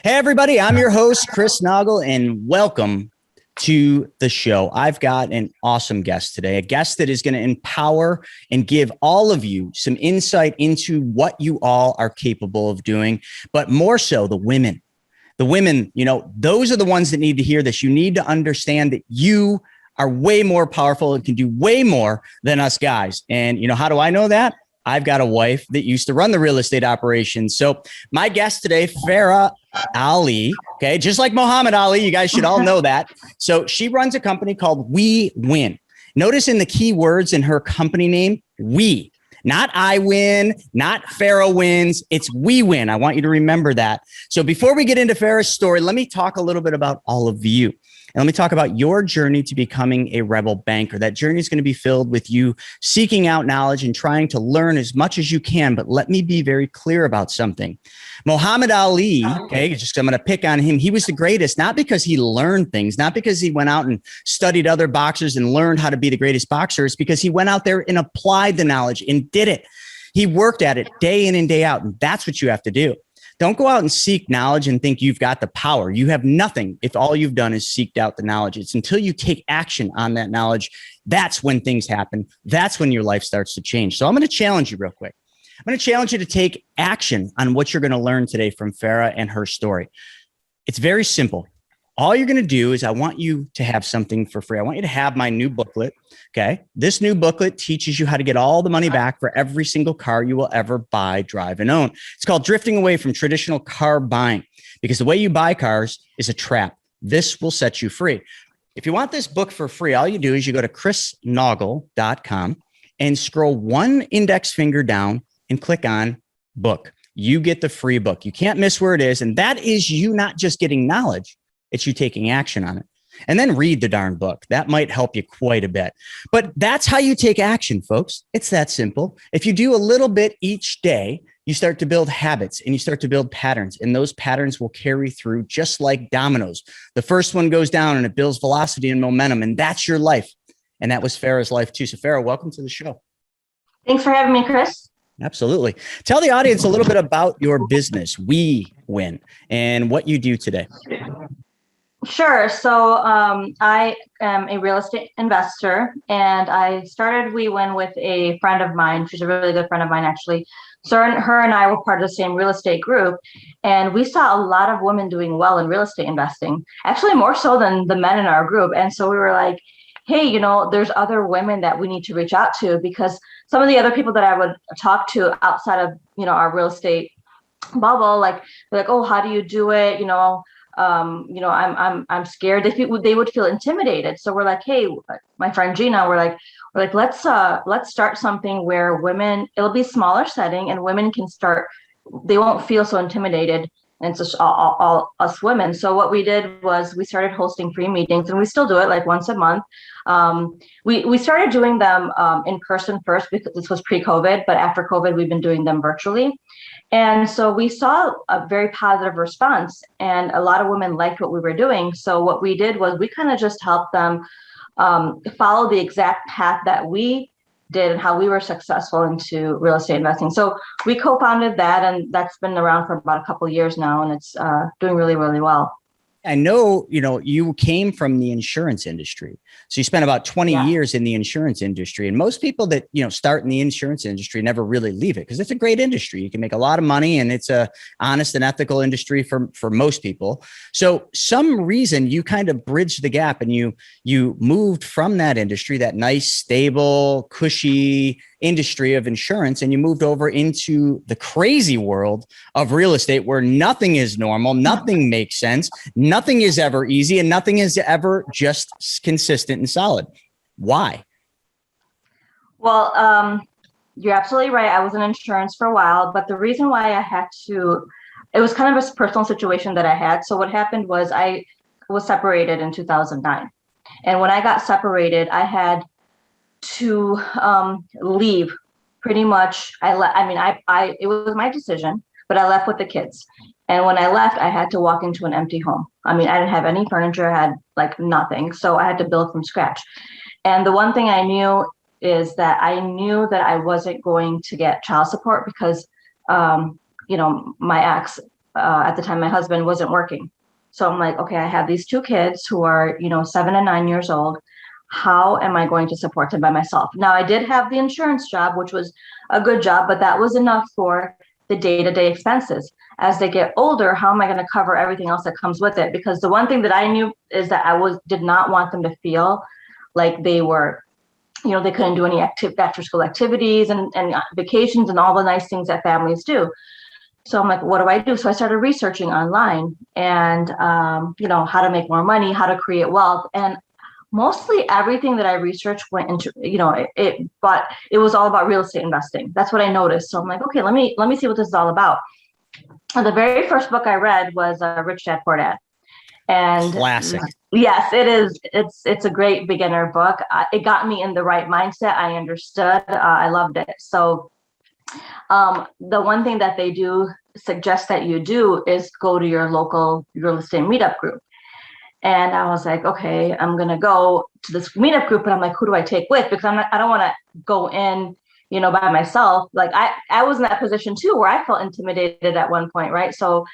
Hey, everybody, I'm your host, Chris Noggle, and welcome to the show. I've got an awesome guest today, a guest that is going to empower and give all of you some insight into what you all are capable of doing, but more so the women. The women, those are the ones that need to hear this. You need to understand that you are way more powerful and can do way more than us guys. And, how do I know that? I've got a wife that used to run the real estate operations. So my guest today, Farrah Ali, okay, just like Muhammad Ali, you guys should all know that. So she runs a company called We Win. Notice in the key words in her company name, we, not I win, not Farrah wins, it's we win. I want you to remember that. So before we get into Farrah's story, let me talk a little bit about all of you. And let me talk about your journey to becoming a rebel banker. That journey is going to be filled with you seeking out knowledge and trying to learn as much as you can. But let me be very clear about something. Muhammad Ali, okay, just I'm going to pick on him. He was the greatest, not because he learned things, not because he went out and studied other boxers and learned how to be the greatest boxer. It's because he went out there and applied the knowledge and did it. He worked at it day in and day out. And that's what you have to do. Don't go out and seek knowledge and think you've got the power. You have nothing if all you've done is seeked out the knowledge. It's until you take action on that knowledge, that's when things happen. That's when your life starts to change. So I'm going to challenge you real quick. I'm going to challenge you to take action on what you're going to learn today from Farrah and her story. It's very simple. All you're going to do is I want you to have something for free. I want you to have my new booklet. Okay. This new booklet teaches you how to get all the money back for every single car you will ever buy, drive, and own. It's called Drifting Away from Traditional Car Buying, because the way you buy cars is a trap. This will set you free. If you want this book for free, all you do is you go to chrisnoggle.com and scroll one index finger down and click on book. You get the free book. You can't miss where it is. And that is you not just getting knowledge, it's you taking action on it. And then read the darn book. That might help you quite a bit. But that's how you take action, folks. It's that simple. If you do a little bit each day, you start to build habits and you start to build patterns. And those patterns will carry through just like dominoes. The first one goes down and it builds velocity and momentum. And that's your life. And that was Farrah's life too. So Farrah, welcome to the show. Thanks for having me, Chris. Absolutely. Tell the audience a little bit about your business, We Win, and what you do today. Sure. So I am a real estate investor, and I started We Win with a friend of mine. She's a really good friend of mine, actually. So her and I were part of the same real estate group, and we saw a lot of women doing well in real estate investing, actually more so than the men in our group. And so we were like, hey, there's other women that we need to reach out to, because some of the other people that I would talk to outside of, our real estate bubble, like, oh, how do you do it? I'm scared. They would feel intimidated. So we're like, hey, my friend Gina, we're like, let's start something where women, it'll be smaller setting and women can start, they won't feel so intimidated. And it's just all us women. So what we did was we started hosting free meetings, and we still do it like once a month. We started doing them in person first because this was pre-COVID, but after COVID, we've been doing them virtually. And so we saw a very positive response, and a lot of women liked what we were doing. So what we did was we kind of just helped them follow the exact path that we did and how we were successful into real estate investing. So we co-founded that, and that's been around for about a couple of years now, and it's doing really, really well. I know, you came from the insurance industry. So you spent about 20 years in the insurance industry. And most people that, start in the insurance industry never really leave it, because it's a great industry. You can make a lot of money, and it's a honest and ethical industry for most people. So some reason you kind of bridged the gap, and you moved from that industry, that nice, stable, cushy industry of insurance, and you moved over into the crazy world of real estate, where nothing is normal, nothing makes sense, nothing is ever easy, and nothing is ever just consistent and solid. Why? Well, you're absolutely right. I was in insurance for a while, but the reason why I had to, it was kind of a personal situation that I had. So what happened was I was separated in 2009. And when I got separated, I had to leave pretty much. It was my decision, but I left with the kids. And when I left, I had to walk into an empty home. I didn't have any furniture, I had like nothing. So I had to build from scratch. And the one thing I knew is that I knew that I wasn't going to get child support because, my ex at the time, my husband wasn't working. So I'm like, okay, I have these two kids who are, 7 and 9 years old. How am I going to support them by myself? Now, I did have the insurance job, which was a good job, but that was enough for the day-to-day expenses. As they get older, how am I going to cover everything else that comes with it? Because the one thing that I knew is that did not want them to feel like they were, they couldn't do any after school activities and vacations and all the nice things that families do. So I'm like, what do I do? So I started researching online and, how to make more money, how to create wealth. And mostly everything that I researched went into, but it was all about real estate investing. That's what I noticed. So I'm like, okay, let me see what this is all about. And the very first book I read was Rich Dad Poor Dad. And classic. Yes, it is. It's a great beginner book. It got me in the right mindset. I understood. I loved it. So the one thing that they do suggest that you do is go to your local real estate meetup group. And I was like, okay, I'm going to go to this meetup group, and I'm like, who do I take with? Because I don't want to go in, by myself. Like I was in that position too, where I felt intimidated at one point. Right. So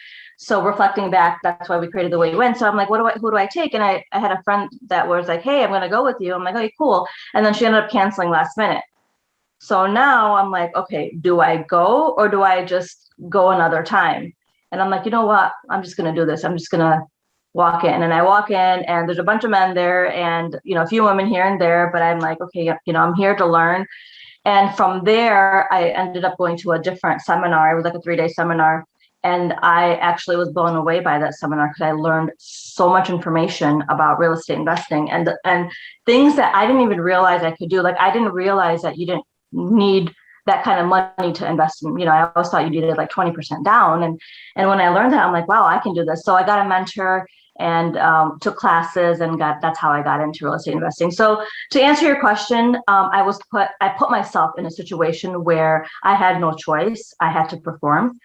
reflecting back, that's why we created the WE WIN. So I'm like, who do I take? And I had a friend that was like, hey, I'm going to go with you. I'm like, okay, cool. And then she ended up canceling last minute. So now I'm like, okay, do I go or do I just go another time? And I'm like, you know what? I'm just going to do this. I'm just going to walk in. And I walk in and there's a bunch of men there and, a few women here and there, but I'm like, okay, I'm here to learn. And from there, I ended up going to a different seminar. It was like a 3-day seminar. And I actually was blown away by that seminar because I learned so much information about real estate investing and things that I didn't even realize I could do. Like I didn't realize that you didn't need that kind of money to invest in. I always thought you needed like 20% down. And when I learned that, I'm like, wow, I can do this. So I got a mentor and took classes and that's how I got into real estate investing. So to answer your question, I put myself in a situation where I had no choice. I had to perform.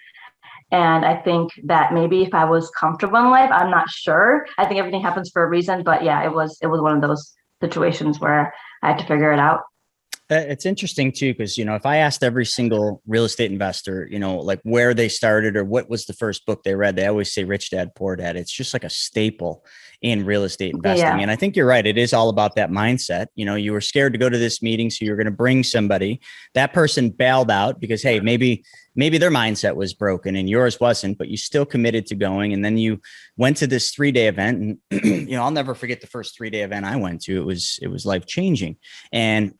And I think that maybe if I was comfortable in life, I'm not sure. I think everything happens for a reason, but yeah, it was one of those situations where I had to figure it out. It's interesting too, because, if I asked every single real estate investor, like where they started or what was the first book they read, they always say Rich Dad, Poor Dad. It's just like a staple in real estate investing. Yeah. And I think you're right. It is all about that mindset. You were scared to go to this meeting, so you're going to bring somebody. That person bailed out because, hey, maybe their mindset was broken and yours wasn't, but you still committed to going. And then you went to this 3-day event and, I'll never forget the first 3-day event I went to. It was life-changing. And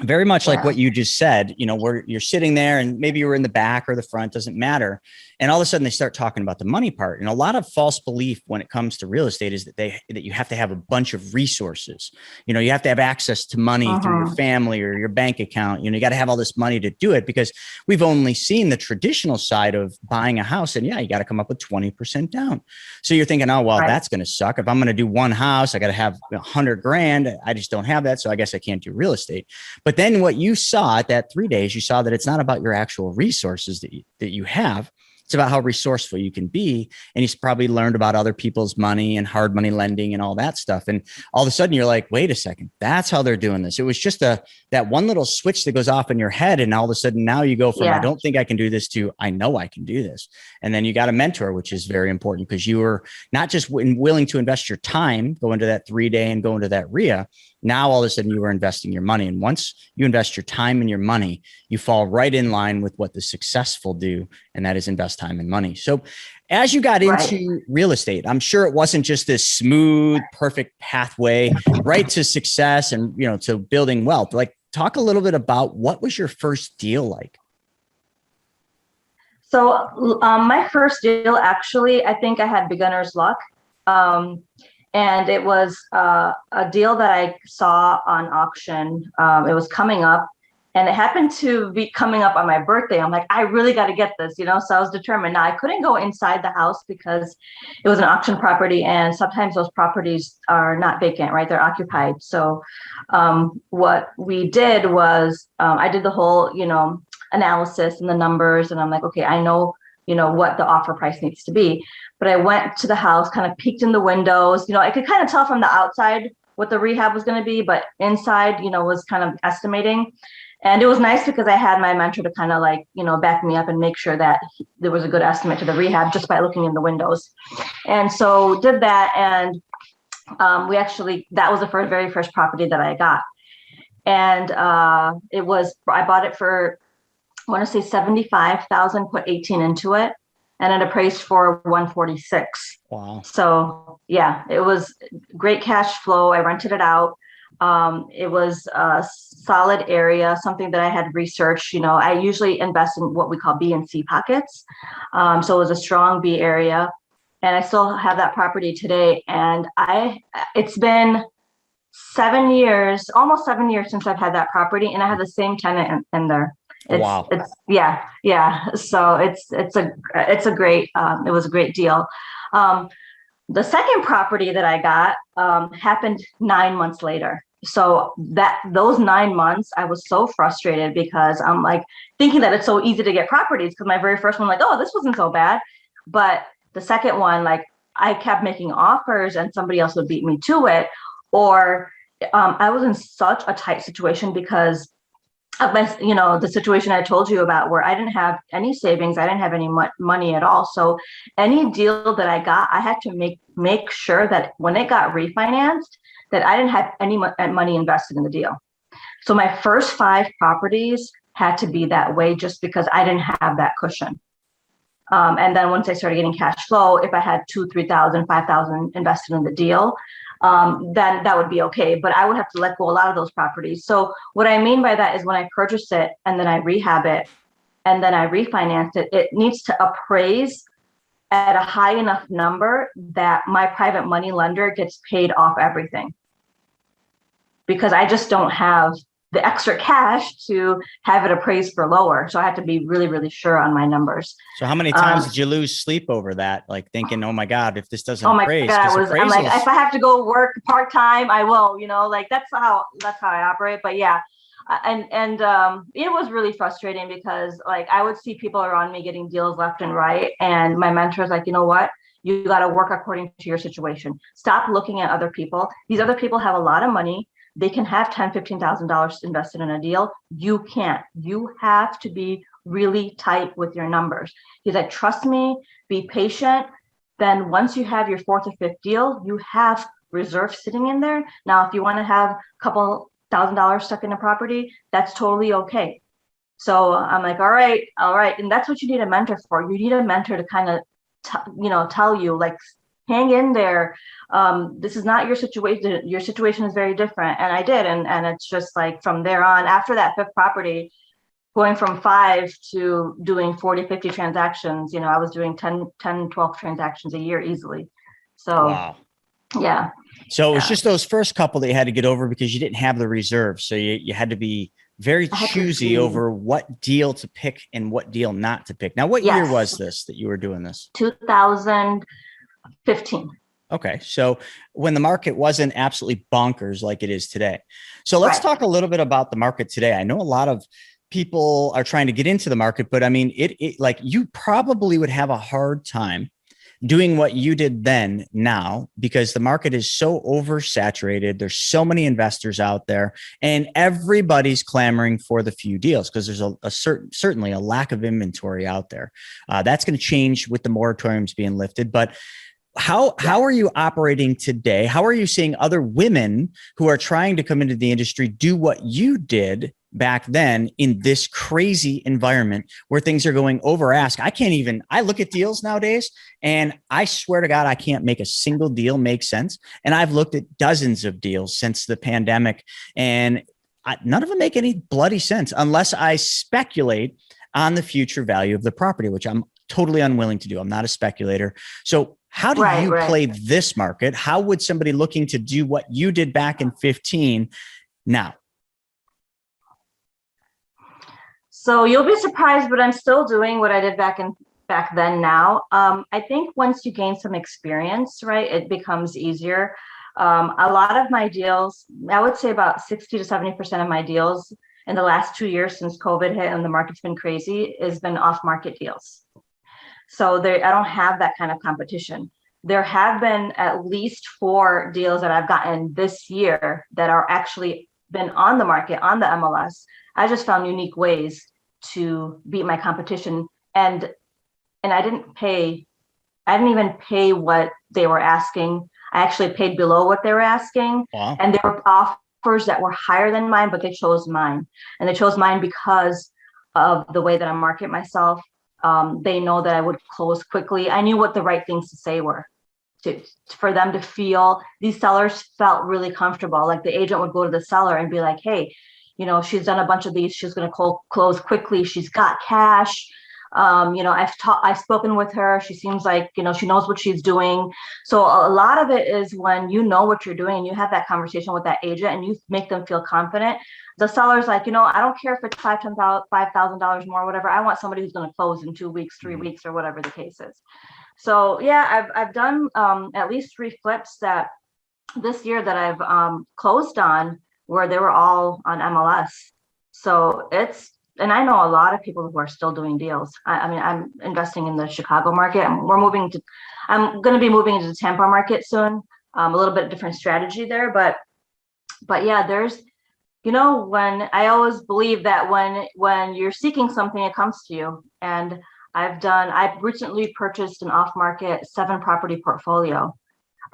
very much like what you just said, where you're sitting there and maybe you were in the back or the front, doesn't matter. And all of a sudden they start talking about the money part. And a lot of false belief when it comes to real estate is that you have to have a bunch of resources. You have to have access to money through your family or your bank account. You got to have all this money to do it because we've only seen the traditional side of buying a house. And yeah, you got to come up with 20% down. So you're thinking, oh, well, that's going to suck. If I'm going to do one house, I got to have $100,000. I just don't have that. So I guess I can't do real estate. But then what you saw at that 3 days, you saw that it's not about your actual resources that you have. It's about how resourceful you can be. And you probably learned about other people's money and hard money lending and all that stuff. And all of a sudden you're like, wait a second, that's how they're doing this. It was just that one little switch that goes off in your head. And all of a sudden now you go from, I don't think I can do this to, I know I can do this. And then you got a mentor, which is very important because you were not just willing to invest your time, go into that 3-day and go into that RIA. Now, all of a sudden you were investing your money. And once you invest your time and your money, you fall right in line with what the successful do. And that is invest time and money. So as you got into real estate, I'm sure it wasn't just this smooth, perfect pathway right to success and, to building wealth. Like, talk a little bit about what was your first deal like? So my first deal, actually, I think I had beginner's luck. And it was a deal that I saw on auction. It was coming up and it happened to be coming up on my birthday. I'm like, I really got to get this, So I was determined. Now I couldn't go inside the house because it was an auction property and sometimes those properties are not vacant, right? They're occupied. So what we did was I did the whole, analysis and the numbers. And I'm like, okay, I know, what the offer price needs to be. But I went to the house, kind of peeked in the windows. I could kind of tell from the outside what the rehab was going to be, but inside, was kind of estimating. And it was nice because I had my mentor to kind of like, back me up and make sure that there was a good estimate to the rehab just by looking in the windows. And so did that. And that was the very first property that I got. And I bought it for, I want to say 75,000, put 18 into it, and it appraised for 146. Wow. So yeah, it was great cash flow. I rented it out. It was a solid area, something that I had researched. I usually invest in what we call B and C pockets. So it was a strong B area, and I still have that property today. And it's been 7 years, almost 7 years since I've had that property, and I have the same tenant in there. Wow. Yeah. So it was a great deal. The second property that I got happened 9 months later. So those 9 months, I was so frustrated because I'm like thinking that it's so easy to get properties, because my very first one, like, oh, this wasn't so bad. But the second one, like, I kept making offers and somebody else would beat me to it. Or I was in such a tight situation because of the situation I told you about, where I didn't have any savings, I didn't have any money at all. So any deal that I got, I had to make sure that when it got refinanced, that I didn't have any money invested in the deal. So my first 5 properties had to be that way, just because I didn't have that cushion. And then once I started getting cash flow, if I had 2,000, 3,000, 5,000 invested in the deal, then that would be okay. But I would have to let go a lot of those properties. So what I mean by that is, when I purchase it and then I rehab it and then I refinance it, it needs to appraise at a high enough number that my private money lender gets paid off everything. Because I just don't have the extra cash to have it appraised for lower. So I have to be really, really sure on my numbers. So how many times did you lose sleep over that? Like thinking, oh my God, if this doesn't appraise. I'm like, if I have to go work part-time, I will, like that's how I operate. But yeah. And it was really frustrating because, like, I would see people around me getting deals left and right. And my mentor's like, you know what? You got to work according to your situation. Stop looking at other people. These other people have a lot of money. They can have $10,000, $15,000 invested in a deal. You can't. You have to be really tight with your numbers. He's like, trust me, be patient. Then once you have your 4th or 5th deal, you have reserves sitting in there. Now, if you want to have a couple $1,000 stuck in a property, that's totally okay. So I'm like, all right. And that's what you need a mentor for. You need a mentor to kind of, tell you, like, hang in there. This is not your situation. Your situation is very different. And I did. And it's just like, from there on, after that 5th property, going from 5 to doing 40, 50 transactions, I was doing 10, 12 transactions a year easily. So, wow. Yeah. So it was just those first couple that you had to get over because you didn't have the reserve. So you had to be very choosy over what deal to pick and what deal not to pick. Now, what year was this that you were doing this? 2015. Okay. So when the market wasn't absolutely bonkers like it is today. So let's talk a little bit about the market today. I know a lot of people are trying to get into the market, but I mean, it like, you probably would have a hard time doing what you did then now, because the market is so oversaturated. There's so many investors out there and everybody's clamoring for the few deals because there's certainly a lack of inventory out there. That's going to change with the moratoriums being lifted. But how are you operating today? How are you seeing other women who are trying to come into the industry do what you did back then in this crazy environment where things are going over ask? I look at deals nowadays and I swear to God, I can't make a single deal make sense. And I've looked at dozens of deals since the pandemic and none of them make any bloody sense unless I speculate on the future value of the property, which I'm totally unwilling to do. I'm not a speculator. So how do you play this market? How would somebody looking to do what you did back in 15 now? So you'll be surprised, but I'm still doing what I did back then now. I think once you gain some experience, right, it becomes easier. A lot of my deals, I would say about 60 to 70% of my deals in the last 2 years since COVID hit and the market's been crazy has been off-market deals. So I don't have that kind of competition. There have been at least 4 deals that I've gotten this year that are actually been on the market, on the MLS, I just found unique ways to beat my competition. And I didn't even pay what they were asking. I actually paid below what they were asking. Wow. And there were offers that were higher than mine, but they chose mine. And they chose mine because of the way that I market myself. They know that I would close quickly. I knew what the right things to say were for them to feel. These sellers felt really comfortable. Like the agent would go to the seller and be like, hey, she's done a bunch of these. She's going to close quickly. She's got cash. I've spoken with her. She seems like, she knows what she's doing. So a lot of it is when you know what you're doing and you have that conversation with that agent and you make them feel confident. The seller's like, I don't care if it's $5,000 more, whatever. I want somebody who's going to close in 2 weeks, 3 weeks, or whatever the case is. So yeah, I've done at least 3 flips that this year that I've closed on where they were all on MLS. So and I know a lot of people who are still doing deals. I mean, I'm investing in the Chicago market. I'm going to be moving into the Tampa market soon. A little bit different strategy there, but yeah, there's, when I always believe that when you're seeking something, it comes to you. And I've recently purchased an off-market 7-property portfolio.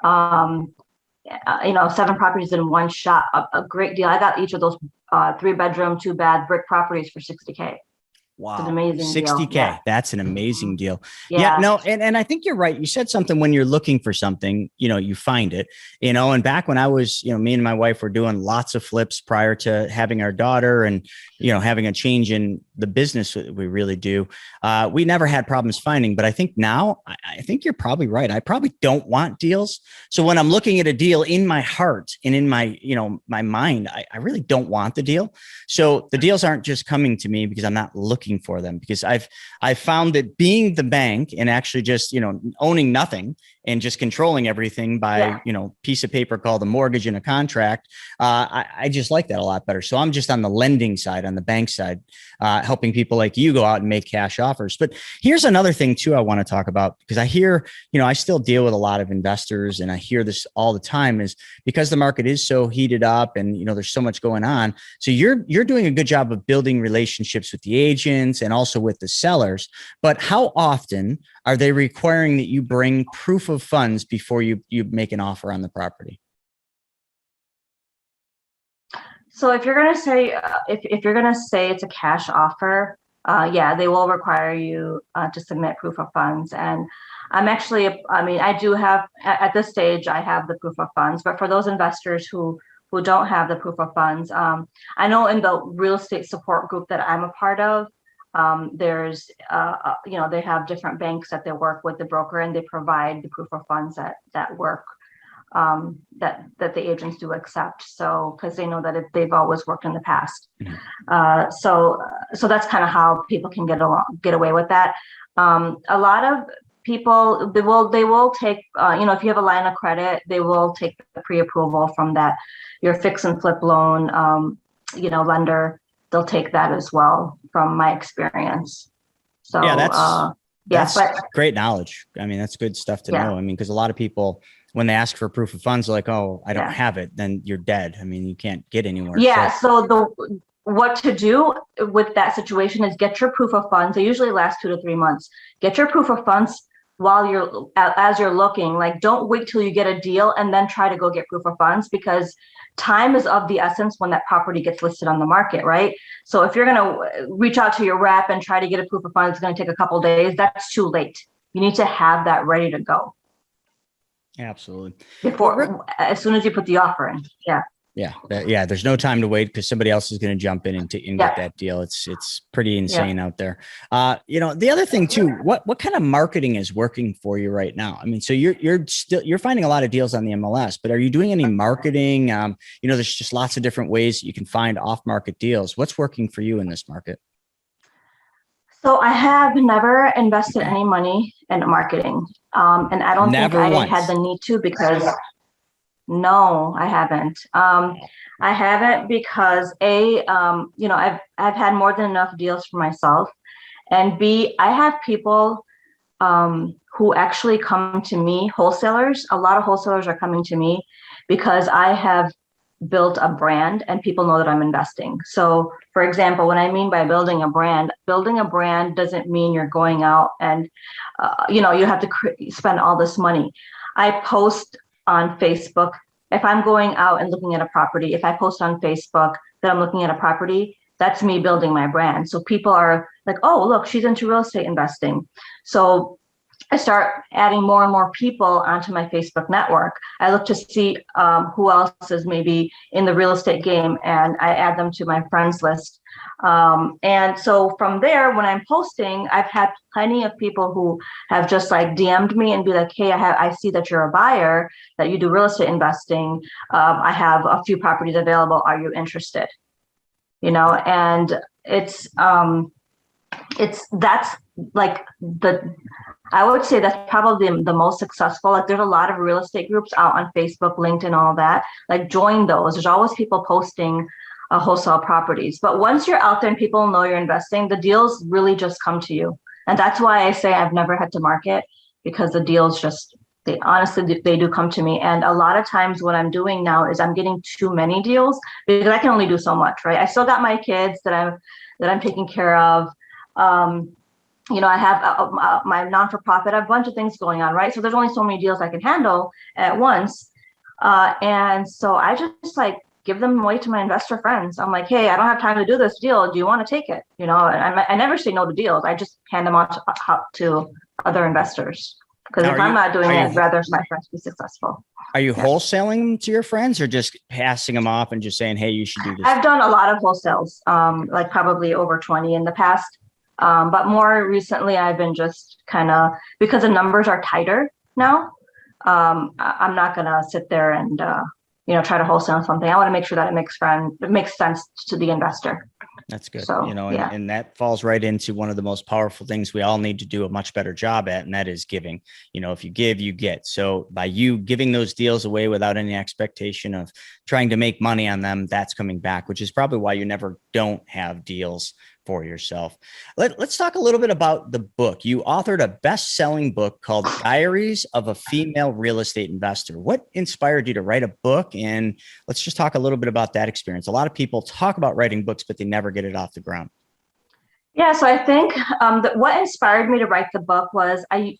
7 properties in one shot, a great deal. I got each of those 3-bedroom, 2-bath brick properties for $60K. Wow. It's an amazing $60K. deal. Yeah. That's an amazing deal. Yeah. No. And I think you're right. You said something when you're looking for something, you find it, and back when I was, me and my wife were doing lots of flips prior to having our daughter and, having a change in the business that we really do. We never had problems finding, but I think now, I think you're probably right. I probably don't want deals. So when I'm looking at a deal in my heart and in my, my mind, I really don't want the deal. So the deals aren't just coming to me because I'm not looking for them, because I've found that being the bank and actually just, owning nothing and just controlling everything by, piece of paper called a mortgage and a contract. I just like that a lot better. So I'm just on the lending side, on the bank side, helping people like you go out and make cash offers. But here's another thing too, I want to talk about, because I hear, I still deal with a lot of investors and I hear this all the time, is because the market is so heated up and, there's so much going on. So you're doing a good job of building relationships with the agents and also with the sellers. But how often are they requiring that you bring proof of funds before you make an offer on the property? So if you're going to say, if you're going to say it's a cash offer, they will require you to submit proof of funds. And I do have, at this stage, I have the proof of funds, but for those investors who don't have the proof of funds, I know in the real estate support group that I'm a part of, there's, they have different banks that they work with the broker, and they provide the proof of funds that work, that the agents do accept. So, because they know that they've always worked in the past. So that's kind of how people can get away with that. A lot of people, they will take, if you have a line of credit, they will take the pre-approval from your fix and flip loan, lender. They'll take that as well, from my experience. So yeah, that's but great knowledge. I mean, that's good stuff to know. I mean, because a lot of people, when they ask for proof of funds, are like, oh, I don't have it, then you're dead. I mean, you can't get anywhere. Yeah. So what to do with that situation is get your proof of funds. They usually last 2 to 3 months. Get your proof of funds as you're looking. Like, don't wait till you get a deal and then try to go get proof of funds, because time is of the essence when that property gets listed on the market, right? So if you're going to reach out to your rep and try to get a proof of funds, it's going to take a couple of days. That's too late. You need to have that ready to go. Absolutely. As soon as you put the offer in. Yeah. There's no time to wait, because somebody else is going to jump in and get that deal. It's pretty insane out there. The other thing too, what kind of marketing is working for you right now? I mean, so you're finding a lot of deals on the MLS, but are you doing any marketing? There's just lots of different ways you can find off-market deals. What's working for you in this market? So I have never invested any money in marketing. And I don't think I had the need to, because no, I haven't. I haven't because I've had more than enough deals for myself, and B, I have people who actually come to me, wholesalers. A lot of wholesalers are coming to me because I have built a brand and people know that I'm investing. So for example, what I mean by building a brand doesn't mean you're going out and, you have to spend all this money. I post on Facebook. If I'm going out and looking at a property, if I post on Facebook that I'm looking at a property, that's me building my brand. So people are like, oh, look, she's into real estate investing. So I start adding more and more people onto my Facebook network. I look to see who else is maybe in the real estate game, and I add them to my friends list. And so from there, when I'm posting, I've had plenty of people who have just like DM'd me and be like, hey, I see that you're a buyer, that you do real estate investing. I have a few properties available. Are you interested? And that's like I would say that's probably the most successful. Like there's a lot of real estate groups out on Facebook, LinkedIn, all that. Like join those. There's always people posting wholesale properties. But once you're out there and people know you're investing, the deals really just come to you. And that's why I say I've never had to market, because the deals they honestly do come to me. And a lot of times what I'm doing now is I'm getting too many deals because I can only do so much, right? I still got my kids that I'm taking care of. I have my non-for-profit, I have a bunch of things going on, right? So there's only so many deals I can handle at once. And so I just like give them away to my investor friends. I'm like, hey, I don't have time to do this deal. Do you want to take it? And I never say no to deals. I just hand them out to other investors. Because if I'm not doing it, I'd rather my friends be successful. Are you wholesaling them to your friends or just passing them off and just saying, hey, you should do this? I've done a lot of wholesales, like probably over 20 in the past. But more recently, I've been just kind of, because the numbers are tighter now, I'm not going to sit there and, try to wholesale something. I want to make sure that it makes sense to the investor. That's good. So, and that falls right into one of the most powerful things we all need to do a much better job at, and that is giving. If you give, you get. So by you giving those deals away without any expectation of trying to make money on them, that's coming back, which is probably why you never don't have deals for yourself. Let's talk a little bit about the book. You authored a best-selling book called Diaries of a Female Real Estate Investor. What inspired you to write a book? And let's just talk a little bit about that experience. A lot of people talk about writing books, but they never get it off the ground. Yeah, so I think that what inspired me to write the book was I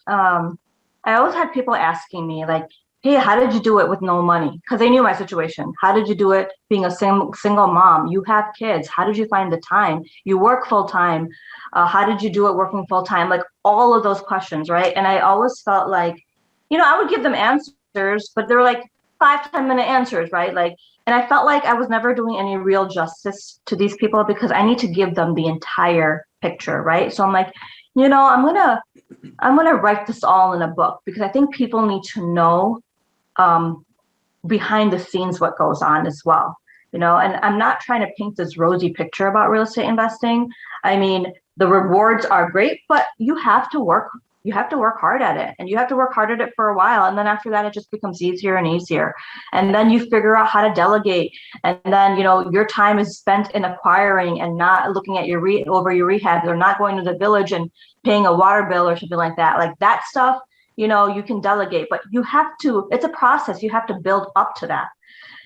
always had people asking me like, hey, how did you do it with no money? Because they knew my situation. How did you do it being a single mom? You have kids. How did you find the time? You work full time. How did you do it working full time? Like all of those questions, right? And I always felt like, I would give them answers, but they were like 5-10 minute answers, right? And I felt like I was never doing any real justice to these people because I need to give them the entire picture, right? So I'm like, I'm gonna write this all in a book because I think people need to know behind the scenes what goes on as well, and I'm not trying to paint this rosy picture about real estate investing. I mean, the rewards are great, but you have to work hard at it, and you have to work hard at it for a while, and then after that it just becomes easier and easier, and then you figure out how to delegate, and then your time is spent in acquiring and not looking at your rehab, or not going to the village and paying a water bill or something like that stuff. You can delegate, but it's a process. You have to build up to that.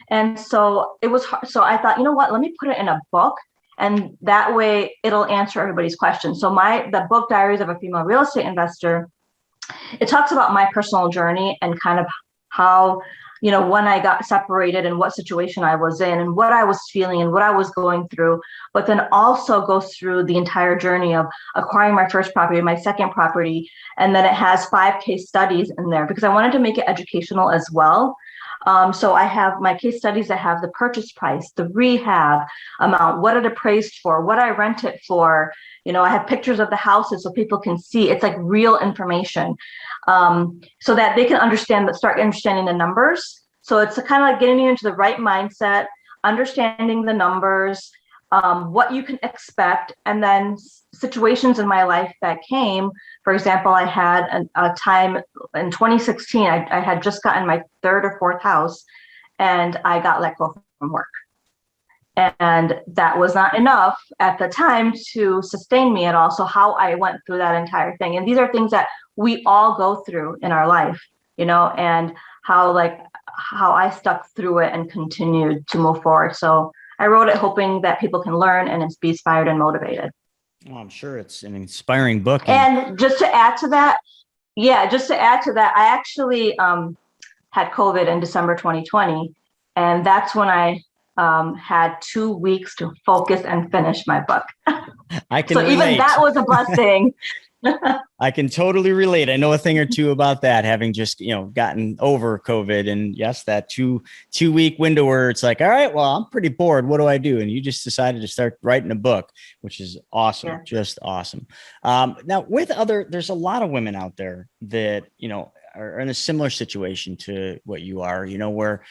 And so it was hard. So I thought, what, let me put it in a book, and that way it'll answer everybody's questions. So the book Diaries of a Female Real Estate Investor, it talks about my personal journey and kind of how, when I got separated and what situation I was in and what I was feeling and what I was going through, but then also goes through the entire journey of acquiring my first property, my second property. And then it has 5 case studies in there because I wanted to make it educational as well. So I have my case studies that have the purchase price, the rehab amount, what it appraised for, what I rent it for. I have pictures of the houses so people can see. It's like real information, so that they can start understanding the numbers. So it's kind of like getting you into the right mindset, understanding the numbers, what you can expect, and then situations in my life that came. For example, I had a time in 2016, I had just gotten my 3rd or 4th house, and I got let go from work. And that was not enough at the time to sustain me at all. So how I went through that entire thing. And these are things that we all go through in our life, and how I stuck through it and continued to move forward. So I wrote it hoping that people can learn and be inspired and motivated. Well, I'm sure it's an inspiring book. And just to add to that, I actually had COVID in December 2020. And that's when I had 2 weeks to focus and finish my book. I can so relate. Even that was a blessing. I can totally relate. I know a thing or two about that, having just, gotten over COVID. And yes, that two-week window where it's like, all right, well, I'm pretty bored. What do I do? And you just decided to start writing a book, which is awesome. Yeah. Just awesome. Now there's a lot of women out there that, are in a similar situation to what you are, where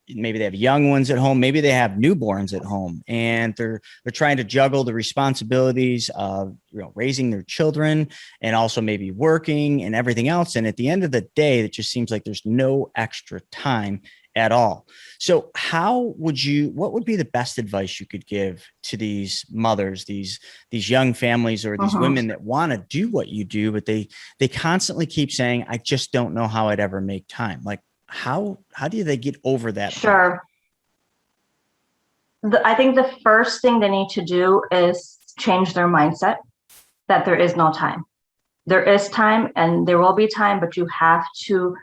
maybe they have young ones at home, maybe they have newborns at home, and they're trying to juggle the responsibilities of, raising their children and also maybe working and everything else. And at the end of the day, it just seems like there's no extra time at all. So what would be the best advice you could give to these mothers, these young families, or these women that want to do what you do, but they constantly keep saying, I just don't know how I'd ever make time. Like, how do they get over that? Sure. I think the first thing they need to do is change their mindset that there is no time. There is time and there will be time, but you have to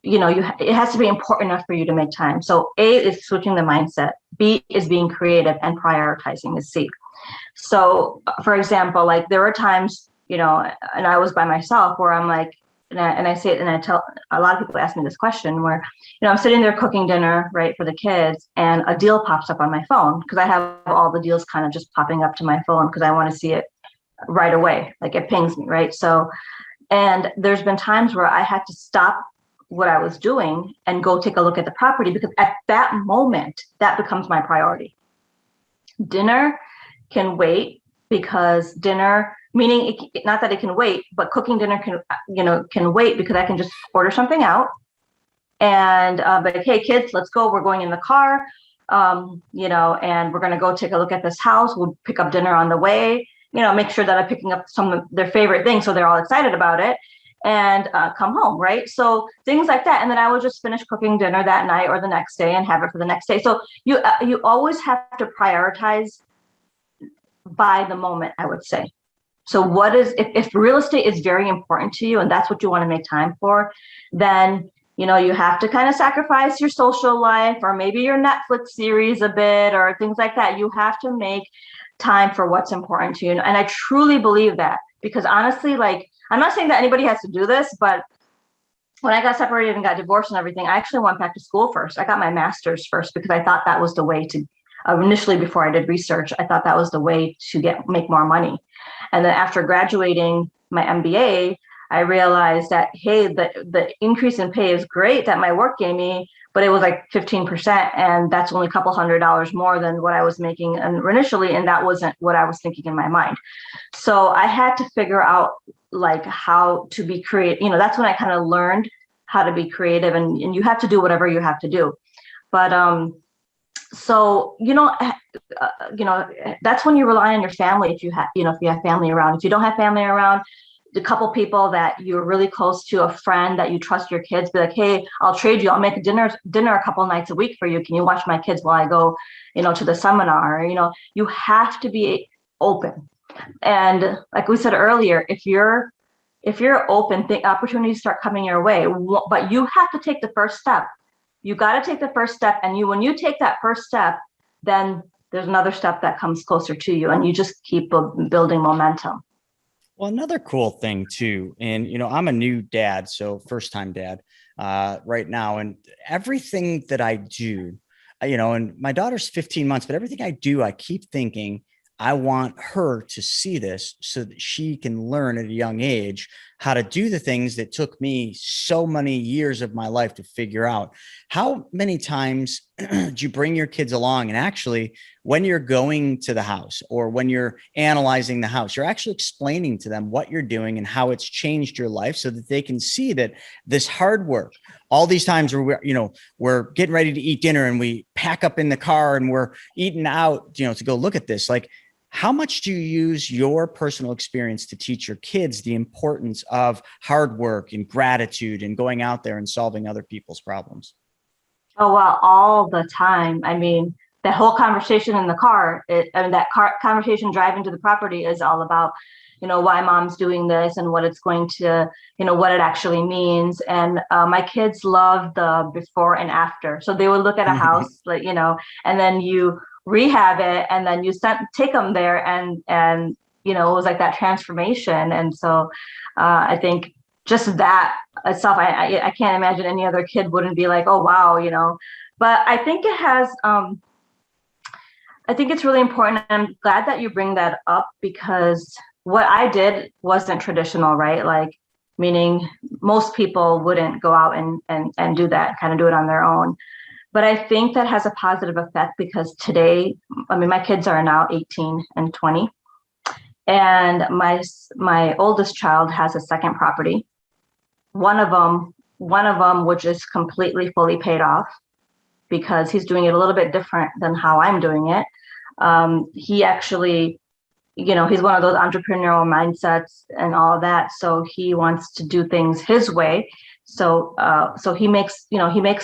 it has to be important enough for you to make time. So A is switching the mindset. B is being creative, and prioritizing is C. So for example, like there were times, and I was by myself where I'm like, and I say it, and I tell a lot of people ask me this question where, I'm sitting there cooking dinner, right, for the kids, and a deal pops up on my phone because I have all the deals kind of just popping up to my phone because I want to see it right away. Like it pings me, right? So, and there's been times where I had to stop what I was doing and go take a look at the property because at that moment, that becomes my priority. Dinner can wait because meaning not that it can wait, but cooking dinner can wait because I can just order something out and but hey kids, let's go. We're going in the car, and we're going to go take a look at this house. We'll pick up dinner on the way. Make sure that I'm picking up some of their favorite things so they're all excited about it and come home, right? So things like that. And then I would just finish cooking dinner that night or the next day and have it for the next day. So you always have to prioritize by the moment, I would say. So if real estate is very important to you and that's what you want to make time for, then you have to kind of sacrifice your social life or maybe your Netflix series a bit or things like that. You have to make time for what's important to you. And I truly believe that because honestly, like, I'm not saying that anybody has to do this, but when I got separated and got divorced and everything, I actually went back to school first. I got my master's first because I thought that was the way to, initially before I did research, I thought that was the way to make more money. And then after graduating my MBA, I realized that, hey, the increase in pay is great that my work gave me, but it was like 15%. And that's only a couple $100 more than what I was making initially. And that wasn't what I was thinking in my mind. So I had to figure out like how to be creative. That's when I kind of learned how to be creative and you have to do whatever you have to do. But, so, that's when you rely on your family. If you have family around, if you don't have family around, a couple people that you're really close to, a friend that you trust your kids, be like, hey, I'll trade you. I'll make a dinner a couple nights a week for you. Can you watch my kids while I go, to the seminar? You have to be open. And like we said earlier, if you're open, opportunities start coming your way, but you have to take the first step. You got to take the first step. And when you take that first step, then there's another step that comes closer to you and you just keep building momentum. Well, another cool thing too, and I'm a new dad, so first time dad right now, and everything that I do, and my daughter's 15 months, but everything I do, I keep thinking I want her to see this so that she can learn at a young age how to do the things that took me so many years of my life to figure out. How many times do you bring your kids along? And actually, when you're going to the house or when you're analyzing the house, you're actually explaining to them what you're doing and how it's changed your life so that they can see that this hard work, all these times where we're getting ready to eat dinner and we pack up in the car and we're eating out, to go look at this, like, How much do you use your personal experience to teach your kids the importance of hard work and gratitude and going out there and solving other people's problems? Oh, well, all the time. I mean, the whole conversation in the car, that conversation driving to the property is all about, why mom's doing this and what it's going to, what it actually means. And my kids love the before and after. So they would look at a house, like, and then you rehab it, and then you take them there, and it was like that transformation. And so I think just that itself, I can't imagine any other kid wouldn't be like, oh wow. But I think I think it's really important. And I'm glad that you bring that up, because what I did wasn't traditional, right? Like, meaning most people wouldn't go out and do that, kind of do it on their own. But I think that has a positive effect, because today, I mean, my kids are now 18 and 20. And my oldest child has a second property. One of them, which is completely fully paid off, because he's doing it a little bit different than how I'm doing it. He actually, he's one of those entrepreneurial mindsets and all of that. So he wants to do things his way. So he makes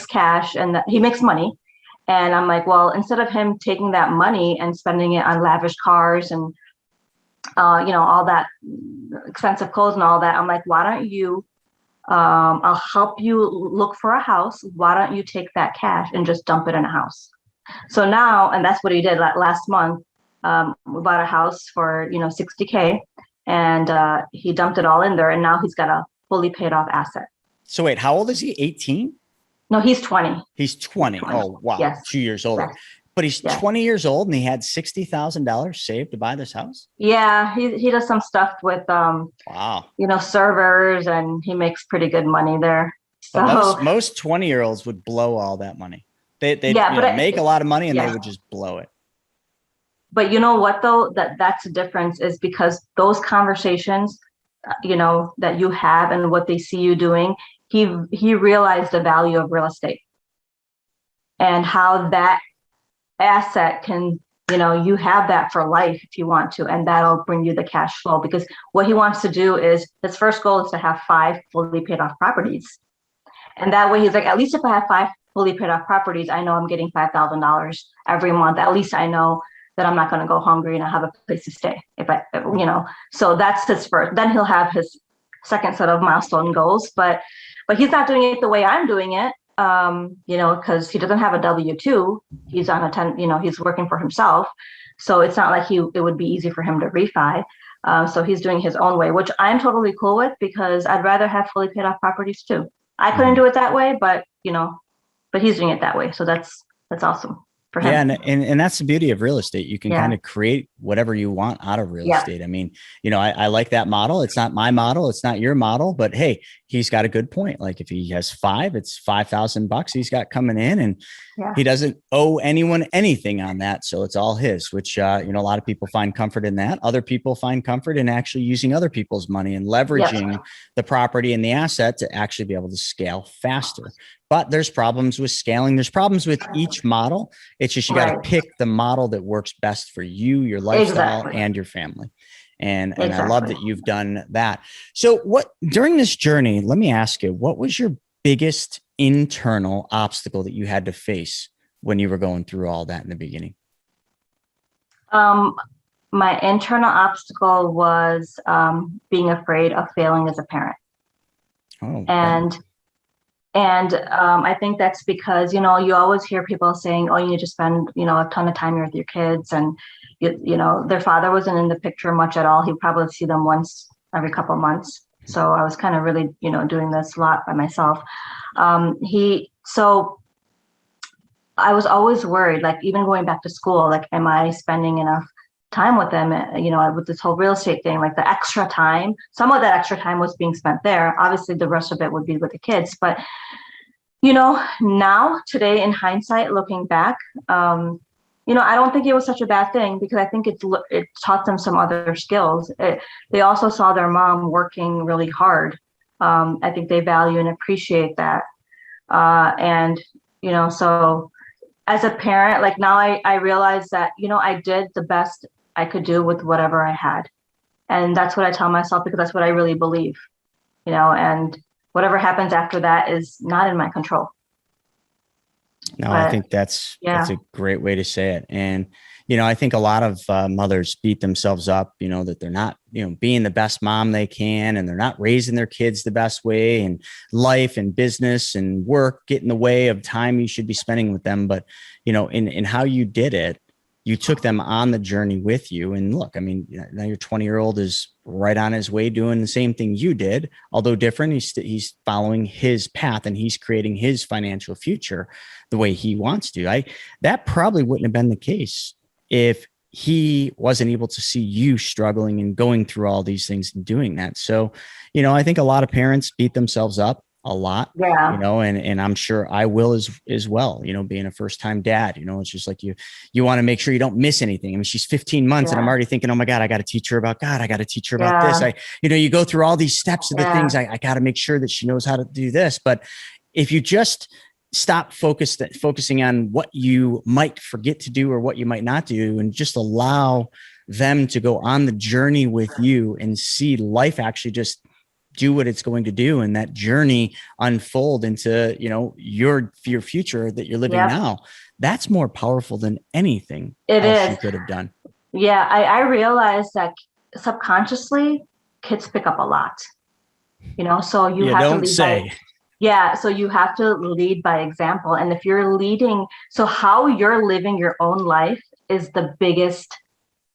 cash, and he makes money. And I'm like, well, instead of him taking that money and spending it on lavish cars and, all that expensive clothes and all that, I'm like, why don't you, I'll help you look for a house. Why don't you take that cash and just dump it in a house? So now, and that's what he did last month. We bought a house for, $60K, and he dumped it all in there. And now he's got a fully paid off asset. So wait, how old is he? 18? No, he's 20. He's 20. Oh, wow. Yes. 2 years older. Yes. But he's 20 years old, and he had $60,000 saved to buy this house? Yeah, he does some stuff with wow. Servers, and he makes pretty good money there. So but most 20-year-olds would blow all that money. They'd make a lot of money, and they would just blow it. But you know what, though, that's the difference, is because those conversations, that you have and what they see you doing, he realized the value of real estate and how that asset can, you have that for life if you want to, and that'll bring you the cash flow. Because what he wants to do is, his first goal is to have 5 fully paid off properties. And that way he's like, at least if I have 5 fully paid off properties, I know I'm getting $5,000 every month. At least I know that I'm not going to go hungry, and I have a place to stay. So that's his first. Then he'll have his second set of milestone goals. But he's not doing it the way I'm doing it. Because he doesn't have a W-2. He's on a 10. He's working for himself. So it's not like it would be easy for him to refi. So he's doing his own way, which I'm totally cool with, because I'd rather have fully paid off properties too. I couldn't do it that way, but he's doing it that way. So that's awesome for him. Yeah. And that's the beauty of real estate. You can kind of create whatever you want out of real estate. I mean, I like that model. It's not my model. It's not your model, but hey, he's got a good point. Like, if he has 5, it's $5,000 he's got coming in, and he doesn't owe anyone anything on that. So it's all his, which, a lot of people find comfort in that. Other people find comfort in actually using other people's money and leveraging the property and the asset to actually be able to scale faster. But there's problems with scaling. There's problems with each model. It's just, you got to pick the model that works best for you, your lifestyle, and your family. And I love that you've done that. So during this journey, let me ask you, what was your biggest internal obstacle that you had to face when you were going through all that in the beginning? My internal obstacle was being afraid of failing as a parent. Oh, And I think that's because, you always hear people saying, oh, you need to spend, a ton of time with your kids. And, their father wasn't in the picture much at all. He'd probably see them once every couple of months. So I was kind of really, doing this a lot by myself. So I was always worried, like, even going back to school, like, am I spending enough time with them? With this whole real estate thing, like the extra time, some of that extra time was being spent there. Obviously the rest of it would be with the kids. But, now today, in hindsight, looking back, I don't think it was such a bad thing, because I think it taught them some other skills. They also saw their mom working really hard. I think they value and appreciate that. So as a parent, like, now I realize that, I did the best I could do with whatever I had. And that's what I tell myself, because that's what I really believe, and whatever happens after that is not in my control. No, I But think that's yeah, a great way to say it. And I think a lot of mothers beat themselves up, that they're not, being the best mom they can, and they're not raising their kids the best way, and life and business and work get in the way of time you should be spending with them. But, in how you did it, you took them on the journey with you. And look, I mean, now your 20-year-old is right on his way doing the same thing you did, although different. He's following his path, and he's creating his financial future the way he wants to. That probably wouldn't have been the case if he wasn't able to see you struggling and going through all these things and doing that. So, I think a lot of parents beat themselves up a lot, yeah, and I'm sure I will as well, being a first time dad, it's just like you want to make sure you don't miss anything. I mean, she's 15 months and I'm already thinking, oh my God, I got to teach her about God. I got to teach her about this. You go through all these steps of the things. I got to make sure that she knows how to do this. But if you just stop focusing on what you might forget to do or what you might not do, and just allow them to go on the journey with you and see life actually just do what it's going to do, and that journey unfold into, your future that you're living now, that's more powerful than anything else you could have done. Yeah. I realized that subconsciously kids pick up a lot, so you have to lead so you have to lead by example. And if you're leading, so how you're living your own life is the biggest,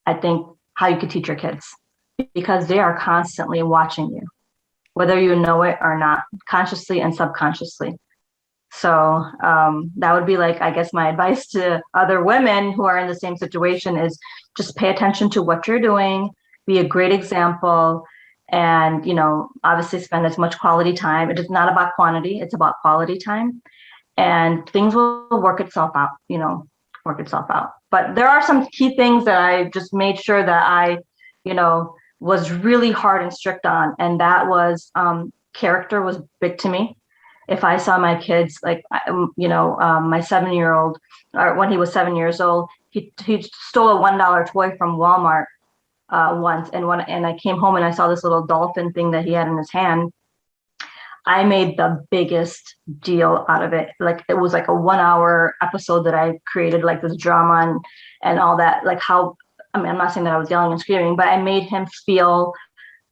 I think, how you could teach your kids, because they are constantly watching you, whether you know it or not, consciously and subconsciously. So that would be I guess my advice to other women who are in the same situation is just pay attention to what you're doing, be a great example, and, obviously spend as much quality time. It is not about quantity, it's about quality time, and things will work itself out, But there are some key things that I just made sure that I, was really hard and strict on. And that was character was big to me. If I saw my kids, my 7-year-old, or when he was 7 years old, he stole a $1 toy from Walmart once. And I came home and I saw this little dolphin thing that he had in his hand. I made the biggest deal out of it. It was a 1-hour episode that I created, this drama and all that, I'm not saying that I was yelling and screaming, but I made him feel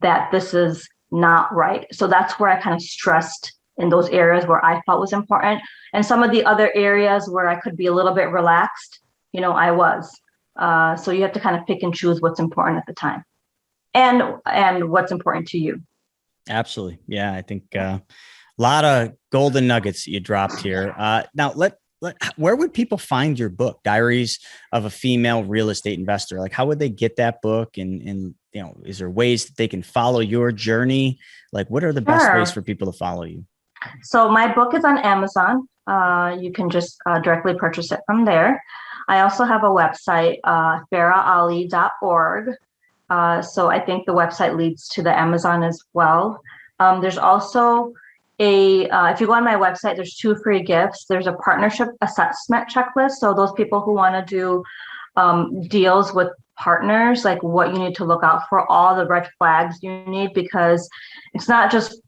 that this is not right. So that's where I kind of stressed in those areas where I felt was important. And some of the other areas where I could be a little bit relaxed, I was. So you have to kind of pick and choose what's important at the time, and what's important to you. Absolutely. Yeah. I think a lot of golden nuggets that you dropped here. Now where would people find your book, Diaries of a Female Real Estate Investor? How would they get that book? And is there ways that they can follow your journey? What are the best ways for people to follow you? So my book is on Amazon. You can just directly purchase it from there. I also have a website, farrahali.org. So I think the website leads to the Amazon as well. There's also if you go on my website, there's 2 free gifts. There's a partnership assessment checklist. So those people who want to do deals with partners, what you need to look out for, all the red flags you need, because it's not just,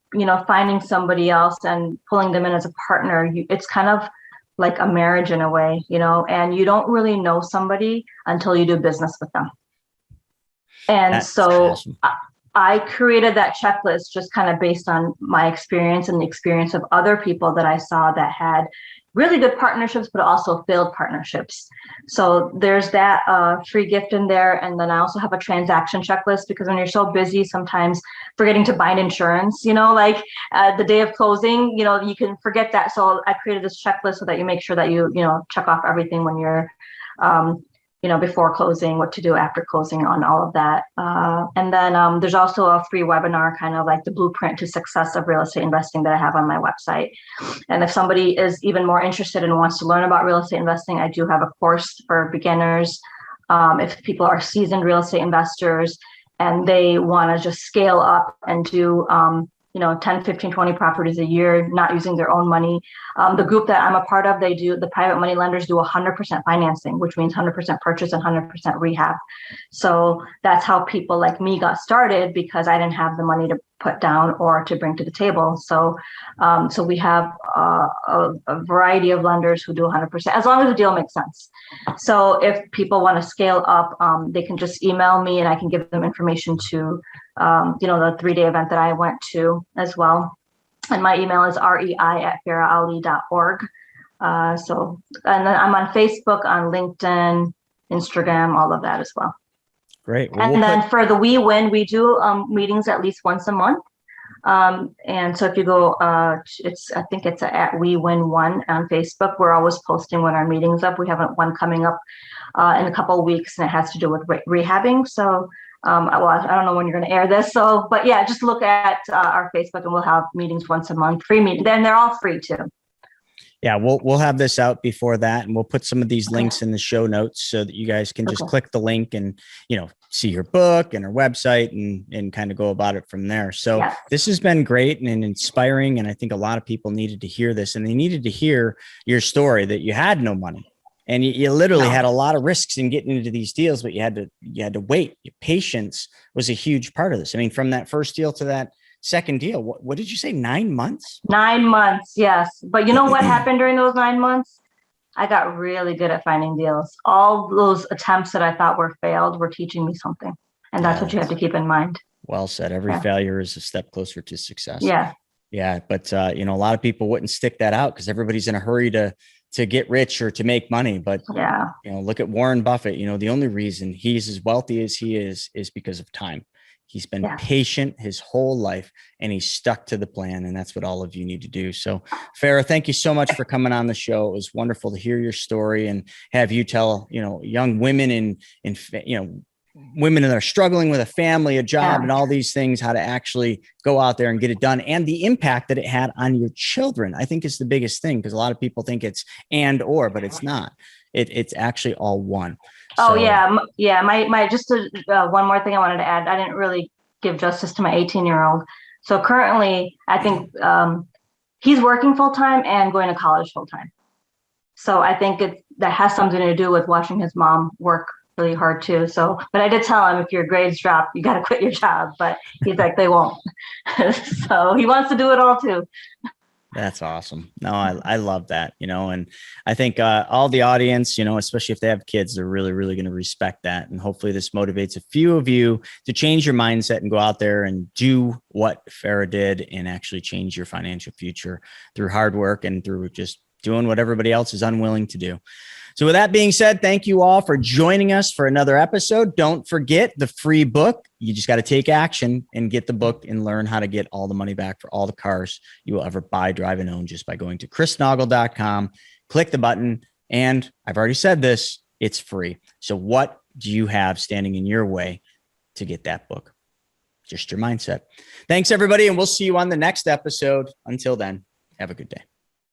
finding somebody else and pulling them in as a partner. It's kind of like a marriage in a way, and you don't really know somebody until you do business with them. And that's awesome. I created that checklist just kind of based on my experience and the experience of other people that I saw that had really good partnerships, but also failed partnerships. So there's that free gift in there. And then I also have a transaction checklist, because when you're so busy, sometimes forgetting to bind insurance, the day of closing, you can forget that. So I created this checklist so that you make sure that you check off everything when you're before closing, what to do after closing, on all of that. And then there's also a free webinar, kind of like the blueprint to success of real estate investing, that I have on my website. And if somebody is even more interested and wants to learn about real estate investing, I do have a course for beginners. If people are seasoned real estate investors and they want to just scale up and do 10, 15, 20 properties a year, not using their own money. The group that I'm a part of, the private money lenders do 100% financing, which means 100% purchase and 100% rehab. So that's how people like me got started, because I didn't have the money to put down or to bring to the table. So we have a variety of lenders who do 100%, as long as the deal makes sense. So if people want to scale up, they can just email me and I can give them information to the 3-day event that I went to as well. And my email is rei@farrahali.org. And then I'm on Facebook, on LinkedIn, Instagram, all of that as well. Great. Well, and then for the We Win, we do meetings at least once a month. And so if you go, I think it's at We Win One on Facebook. We're always posting when our meeting's up. We have one coming up in a couple of weeks, and it has to do with rehabbing. So, I don't know when you're going to air this. So, but yeah, just look at our Facebook, and we'll have meetings once a month, free meetings. Then they're all free too. Yeah, we'll have this out before that, and we'll put some of these links in the show notes so that you guys can just click the link and, see her book and her website and kind of go about it from there. So This has been great and inspiring. And I think a lot of people needed to hear this, and they needed to hear your story that you had no money and you literally had a lot of risks in getting into these deals, but you had to wait. Your patience was a huge part of this. I mean, from that first deal to that second deal, what did you say? 9 months? 9 months. Yes. But you know what happened during those 9 months? I got really good at finding deals. All those attempts that I thought were failed were teaching me something. And that's what you have to keep in mind. Well said. Every failure is a step closer to success. Yeah. Yeah. But, a lot of people wouldn't stick that out because everybody's in a hurry to get rich or to make money. But, look at Warren Buffett. The only reason he's as wealthy as he is because of time. He's been patient his whole life, and he's stuck to the plan. And that's what all of you need to do. So Farrah, thank you so much for coming on the show. It was wonderful to hear your story and have you tell, young women and women that are struggling with a family, a job, and all these things, how to actually go out there and get it done, and the impact that it had on your children, I think is the biggest thing, because a lot of people think it's but it's not. It's actually all one. Oh, yeah. My just one more thing I wanted to add. I didn't really give justice to my 18-year-old. So currently, I think he's working full time and going to college full time. So I think that has something to do with watching his mom work really hard too. So, but I did tell him, if your grades drop, you got to quit your job. But he's like, they won't. So he wants to do it all too. That's awesome. No, I love that, and I think all the audience, especially if they have kids, they're really, really going to respect that. And hopefully this motivates a few of you to change your mindset and go out there and do what Farrah did and actually change your financial future through hard work and through just doing what everybody else is unwilling to do. So with that being said, thank you all for joining us for another episode. Don't forget the free book. You just got to take action and get the book and learn how to get all the money back for all the cars you will ever buy, drive, and own just by going to chrisnoggle.com, click the button. And I've already said this, it's free. So what do you have standing in your way to get that book? Just your mindset. Thanks, everybody. And we'll see you on the next episode. Until then, have a good day.